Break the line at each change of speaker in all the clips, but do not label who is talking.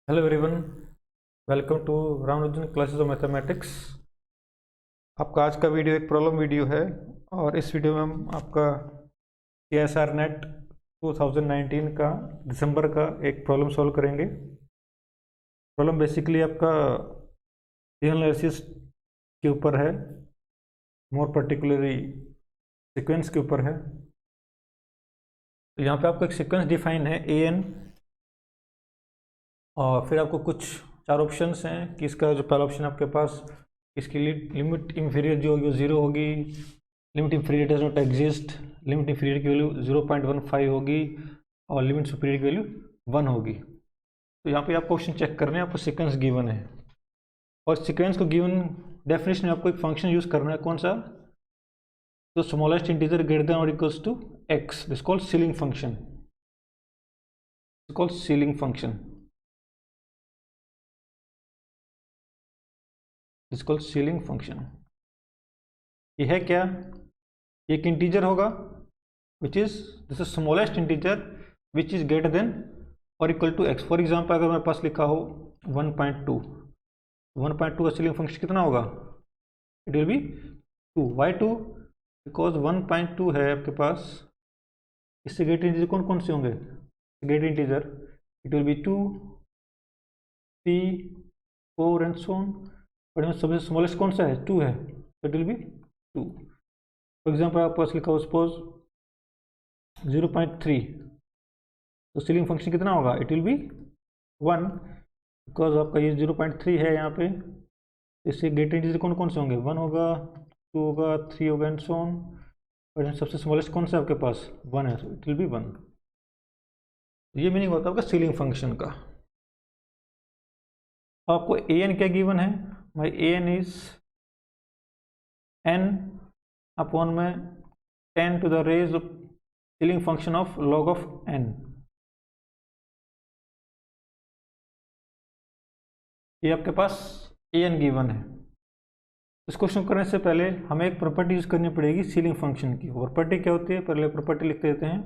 Hello everyone, welcome to Ramanujan classes of mathematics. आपका आज का वीडियो एक प्रॉब्लम वीडियो है और इस वीडियो में हम आपका CSR नेट 2019 का दिसंबर का एक प्रॉब्लम सॉल्व करेंगे। प्रॉब्लम बेसिकली आपका रीजनल एनालिसिस के ऊपर है, मोर पर्टिकुलरली सीक्वेंस के ऊपर है। तो यहाँ पे आपको एक सीक्वेंस डिफाइन है AN और फिर आपको कुछ चार ऑप्शंस हैं कि इसका जो पहला ऑप्शन आपके पास इसकी लिमिट इंफीरियर जो होगी वो 0 होगी, limit inferior does not exist, limit inferior की वैल्यू 0.15 होगी और लिमिट सुपीरियर की वैल्यू 1 होगी। तो यहाँ पे आपको ऑप्शन चेक करने हैं, आपको सीक्वेंस गिवन है और सीक्वेंस को गिवन डेफिनेशन में आपको एक फंक्शन यूज करना है, कौन सा? तो smallest integer greater than or equals to x, this called ceiling function, called ceiling function, this called ceiling function. ये है क्या? एक इंटीजर होगा which is this is smallest integer which is greater than or equal to x। For example अगर मेरे पास लिखा हो 1.2, 1.2 का सीलिंग फंक्शन कितना होगा? It will be 2। वाई 2? बिकॉज 1.2 है आपके पास, इससे ग्रेटर इंटीजर कौन कौन से होंगे? Greater integer it will be 2, 3, 4 and so on. और इसमें सबसे स्मॉलेस्ट कौन सा है? 2 है, तो it will be 2। For example आपके पास लिखा हो सपोज 0.3, तो सीलिंग फंक्शन कितना होगा? इट विल बी 1, बिकॉज आपका ये 0.3 है यहाँ पे। इससे ग्रेटर इंटीजर कौन कौन से होंगे? 1 होगा, 2 होगा, 3 होगा एंड सो ऑन। और सबसे स्मॉलेस्ट कौन सा है आपके पास? 1 है, इट विल बी 1। ये मीनिंग होता है आपका सीलिंग फंक्शन का। आपको an क्या गिवन है? भाई an इज n अपॉन में 10 to the raise of ceiling function of log of n। ये आपके पास an गिवन है। इस क्वेश्चन करने से पहले हमें एक प्रॉपर्टी यूज करनी पड़ेगी सीलिंग फंक्शन की। प्रॉपर्टी क्या होती है? पहले प्रॉपर्टी लिख देते हैं।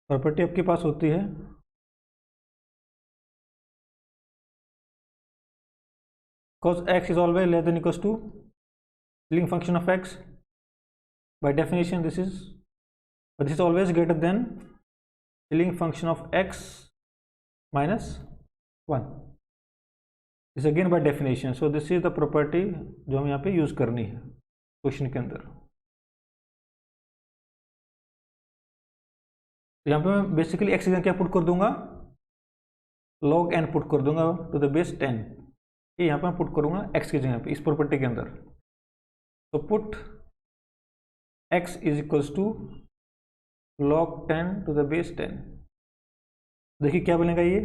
प्रॉपर्टी आपके पास होती है cos x is always less than equals to ceiling function of x. By definition this is always greater than ceiling function of x minus 1. This again by definition. So this is the property जो हम यहाँ पे use करनी है question के अंदर। तो यहाँ पे मैं बेसिकली x की जगह क्या पुट कर दूंगा? log n पुट कर दूंगा टू द बेस 10। ये यहाँ पे मैं पुट करूंगा x की जगह पे इस प्रॉपर्टी के अंदर। तो put x is equals to log 10 to the base 10। देखिए क्या बनेगा ये?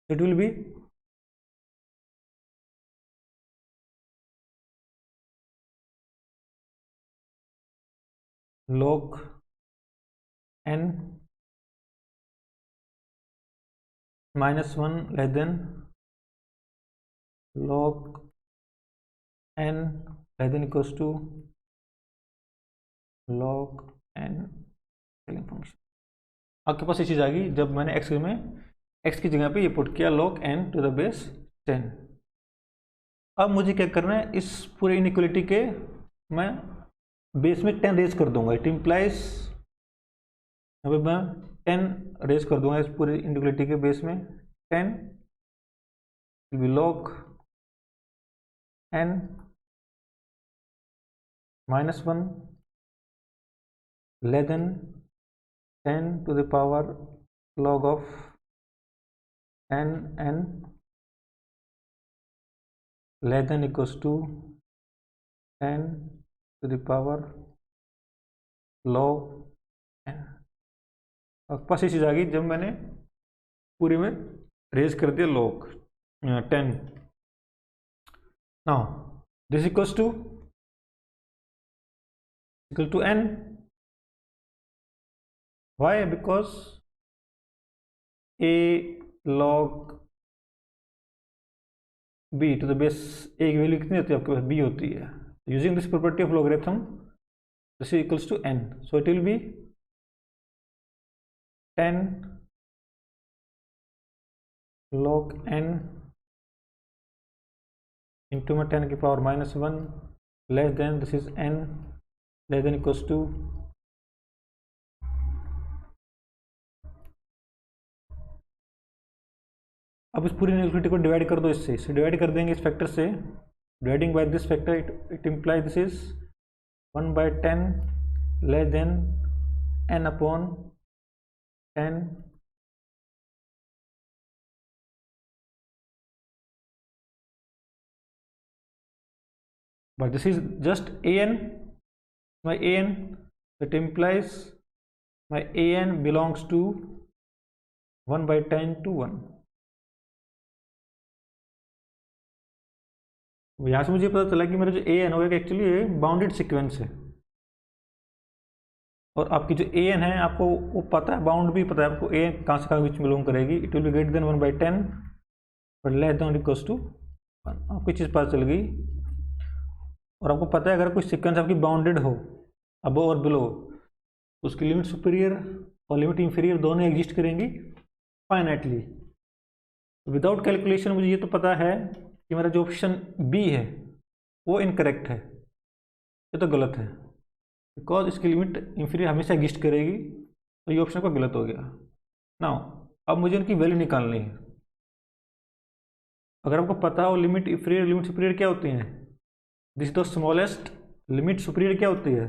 It will be log n minus 1 less than log n less than equals to log n scaling function. आपके पास ये चीज आ गई जब मैंने x की जगह पे ये पुट किया log n to the base 10। अब मुझे क्या करना है? इस पूरे इनइक्वलिटी के मैं बेस में 10 रेज कर दूंगा। इट इम्प्लाइज यहाँ पे मैं 10 रेज कर दूंगा इस पूरे इनइक्वलिटी के बेस में। 10 will be log n minus 1 less than 10 to the power log of n less than equals to 10 to the power log n। और पास ये चीज आ गई जब मैंने पूरे में रेज कर दिया log 10। Now this equals to n। Why? Because a log b to the base a की वैल्यू कितनी होती है आपके पास? b होती है। Using this property of logarithm this is equals to n, so it will be 10 log n into में 10 की power -1 less than this is n less than equals to अब इस पूरी इनइक्वालिटी को डिवाइड कर दो, इससे डिवाइड कर देंगे इस फैक्टर से, dividing by this factor it implies this is 1/10 less than n upon 10 but this is just an, my an, that implies my an belongs to 1/10 to 1. यहाँ से मुझे पता चला कि मेरा जो an होगा एक्चुअली ये बाउंडेड सीक्वेंस है, और आपकी जो an है आपको वो पता है, बाउंड भी पता है आपको, an कहाँ से कहाँ बीच में बिलोंग करेगी, it will be greater than 1/10 but less than equals to 1. आपको चीज़ पता चल गई, और आपको पता है अगर कोई सीक्वेंस आपकी बाउंडेड हो अबव और बिलो, तो उसकी लिमिट सुपीरियर और लिमिट इंफीरियर दोनों एग्जिस्ट करेंगी फाइनाइटली. विदाउट कैलकुलेशन मुझे ये तो पता है कि मेरा जो ऑप्शन बी है वो इनकरेक्ट है, ये तो गलत है, बिकॉज इसकी लिमिट इंफीरियर हमेशा एग्जिस्ट करेगी, तो ये ऑप्शन का गलत हो गया. नाउ अब मुझे इनकी वैल्यू निकालनी है. अगर आपको पता हो लिमिट इंफीरियर लिमिट सुपीरियर क्या होती हैं, this is the smallest, limit superior क्या होती है,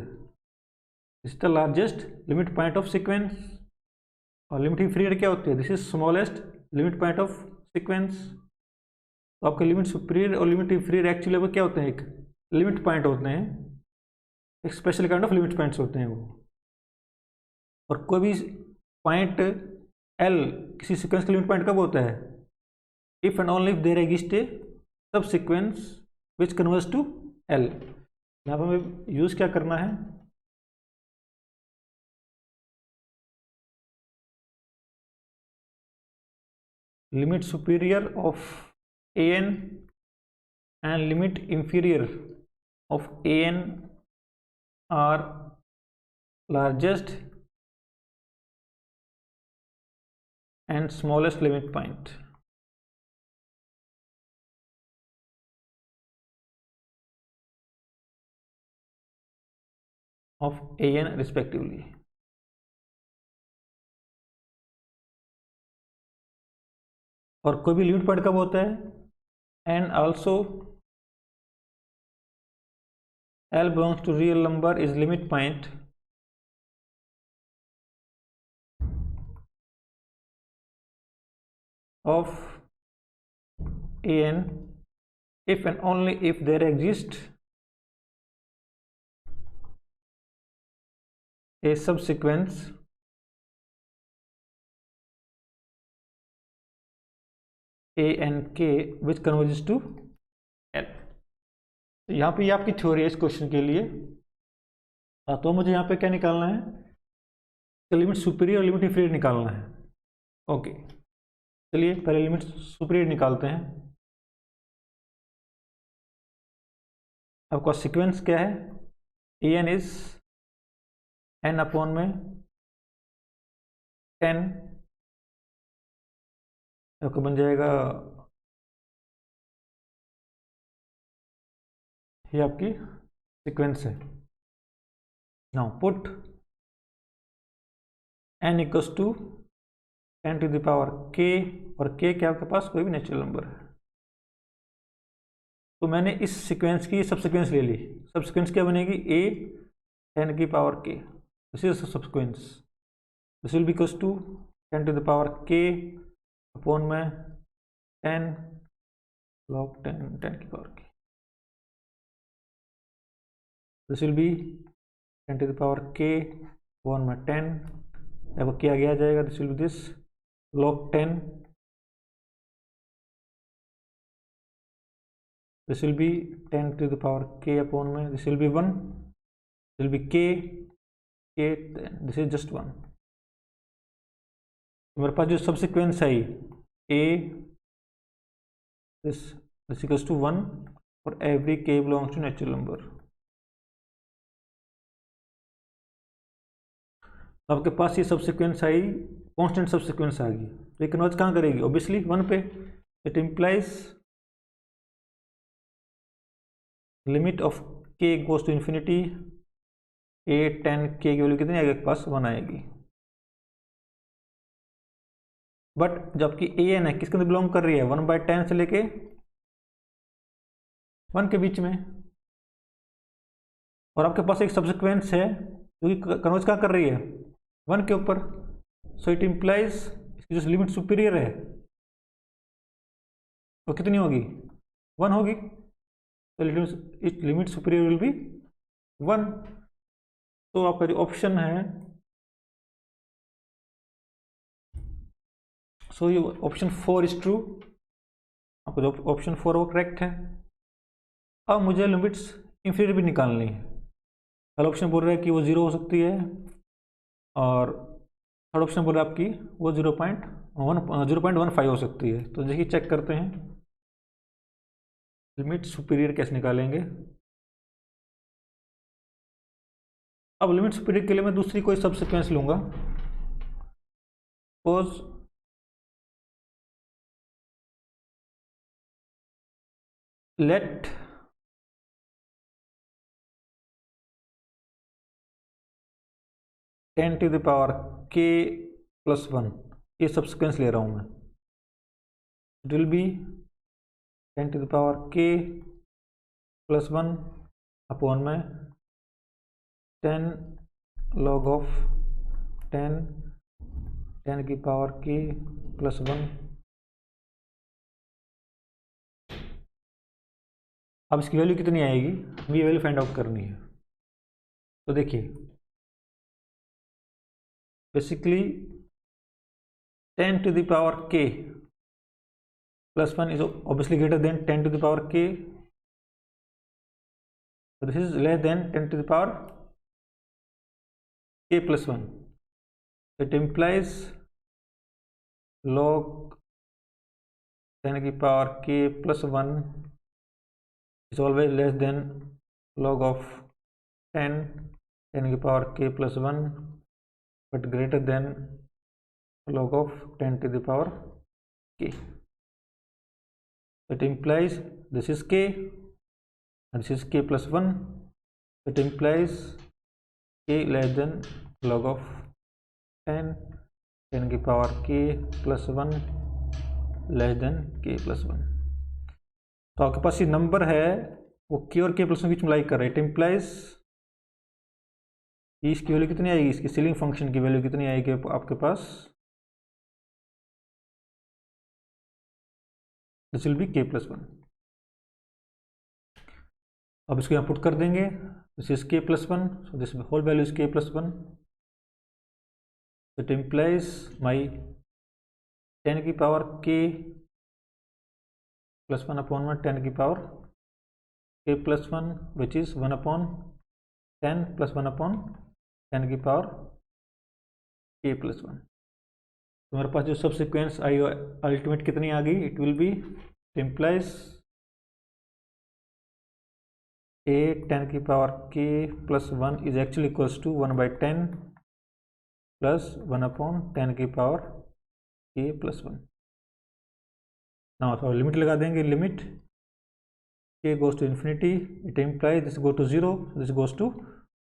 this is the largest limit point of sequence, और लिमिट इंफीरियर क्या होती है, this is smallest limit point of sequence. तो आपके लिमिट सुपीरियर और लिमिट इंफीरियर एक्चुअली वो क्या होते हैं, एक लिमिट पॉइंट होते हैं, एक special kind of limit points होते हैं वो. और कोई भी पॉइंट एल किसी सीक्वेंस का लिमिट पॉइंट कब होता है, if and only if there exist a subsequence which converges to L. यहाँ पर हमें यूज क्या करना है, limit superior of an and limit inferior of an are largest and smallest limit point. Of an respectively. और कोई भी limit point कब होता है, and also L belongs to real number is limit point of an if and only if there exists a subsequence a and k which converges to l. तो यहाँ पे ये आपकी थ्योरी है इस क्वेश्चन के लिए. तो मुझे यहाँ पे क्या निकालना है, लिमिट सुपीरियर और लिमिट इंफीरियर निकालना है. ओके, चलिए पहले लिमिट सुपीरियर निकालते हैं. आपका सीक्वेंस क्या है, a n is n upon में 10, आपको बन जाएगा ये आपकी सीक्वेंस है. Now put n equals to 10 to the power k, और k क्या आपके पास कोई भी नेचुरल नंबर है. तो मैंने इस सीक्वेंस की सब सीक्वेंस ले ली. सब सीक्वेंस क्या बनेगी, a 10 की power k, this is subsequence, this will be equals to 10 to the power k upon में 10 log 10 की power k. This will be 10 to the power k upon में 10, अब क्या गया जाएगा, this will be this log 10, this will be 10 to the power k upon में, this will be 1, this will be k, this is just 1. मेरे पास जो सब sequence है a this equals to 1 for every k belongs to natural number. आपके पास ये subsequence आई constant subsequence आ गई, तो ये कन्वर्ज कहाँ करेगी? ऑब्वियसली 1 पे। It implies limit of k goes to infinity a 10 k की वैल्यू कितनी आएगी आपके पास? 1 आएगी। बट जबकि a n है किसके अंदर बिलोंग कर रही है? 1/10 से लेके 1 के बीच में, और आपके पास एक सब्सिक्वेंस है जो कि कन्वर्ज कहाँ कर रही है? 1 के ऊपर। सो इट इम्प्लाइज इसकी जो लिमिट सुपीरियर है वो कितनी होगी? 1 होगी। तो लिमिट सुपीरियर विल बी 1। तो आपका जो ऑप्शन है, सो ये ऑप्शन 4 इज ट्रू। आपका जो ऑप्शन 4 वो करेक्ट है। अब मुझे लिमिट्स इंफीरियर भी निकालनी है। पहला ऑप्शन बोल रहा है कि वो 0 हो सकती है, और थर्ड ऑप्शन बोल रहा है आपकी वो 0.15 हो सकती है। तो देखिए चेक करते हैं लिमिट सुपीरियर कैसे निकालेंगे। अब लिमिट सुपीरियर के लिए मैं दूसरी कोई सब सीक्वेंस लूंगा। Suppose let ten to the power k plus 1, ये सब सीक्वेंस ले रहा हूं मैं। It will be 10 to the power k plus 1 upon में 10 log ऑफ 10 की पावर k प्लस 1। अब इसकी वैल्यू कितनी आएगी? हमें ये वैल्यू फाइंड आउट करनी है। तो देखिए basically 10 to the power k plus 1 is obviously greater than 10 to the power k, so this is less than 10 to the power k plus 1. It implies log 10 की power k plus 1 is always less than log of 10 की power k plus 1 but greater than log of 10 to the power k. It implies this is k and this is k plus 1. It implies k less than log of 10 की power k plus 1 less than k plus 1. तो आपके पास ये number है वो k और k plus 1 के बीच मिलाई कर रहा है। इट इम्प्लाइज इसकी वैल्यू कितनी आएगी? इसकी सीलिंग फंक्शन की वैल्यू कितनी आएगी आपके पास? This will be k plus 1। अब इसको यहाँ पुट कर देंगे। This is k plus 1, so this whole value is k plus 1। It implies my 10 की पावर k प्लस 1 अपॉन 10 की power k plus 1 which is 1 upon 10 plus 1 upon 10 की power k plus 1। तो मेरे पास जो सब सीक्वेंस आई ultimate कितनी आ गई? It will be implies a 10 की power k plus 1 is actually equals to 1/10 plus 1 upon 10 की पावर k प्लस 1। नाउ तो लिमिट लगा देंगे। Limit k goes to infinity, it implies this go to 0, this goes to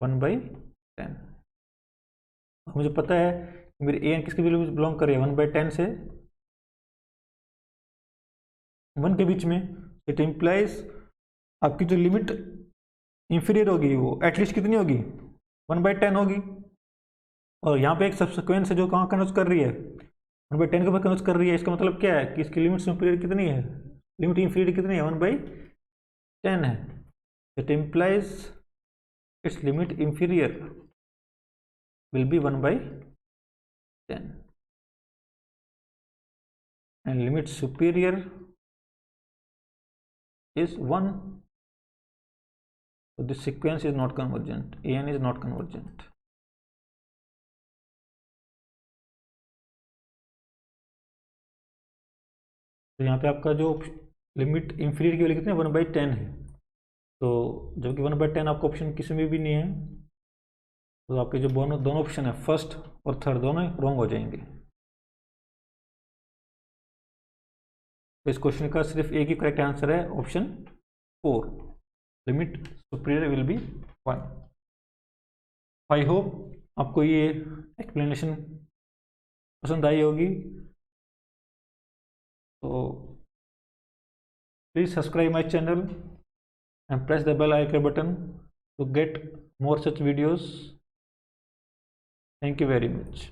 1/10। मुझे पता है मेरी a n किसके वैल्यू बिलोंग करे? 1/10 से 1 के बीच में। इट इम्प्लाइज आपकी जो लिमिट इंफीरियर होगी वो एटलीस्ट कितनी होगी? 1/10 होगी। और यहाँ पे एक सबसिक्वेंस है जो कहाँ कन्वर्ज कर रही है? 1/10 के ऊपर कन्वर्ज कर रही है। इसका मतलब क्या है कि इसकी लिमिट सुपीरियर कितनी है? लिमिट इंफीरियर कितनी है? 1/10 है। It implies it's limit inferior will be 1/10 and limit superior is 1. So this sequence is not convergent. an is not convergent. तो यहाँ पे आपका जो लिमिट इंफीरियर की वैल्यू कितनी है? 1/10 है। तो जबकि 1/10 आपका ऑप्शन किसी में भी नहीं है, तो आपके जो दोनों ऑप्शन है फर्स्ट और थर्ड दोनों रॉन्ग हो जाएंगे। तो इस क्वेश्चन का सिर्फ एक ही करेक्ट आंसर है, option 4, limit superior will be 1। I hope आपको ये एक्सप्लेनेशन पसंद आई होगी। तो please subscribe my channel and press the bell icon button to get more such videos. Thank you very much.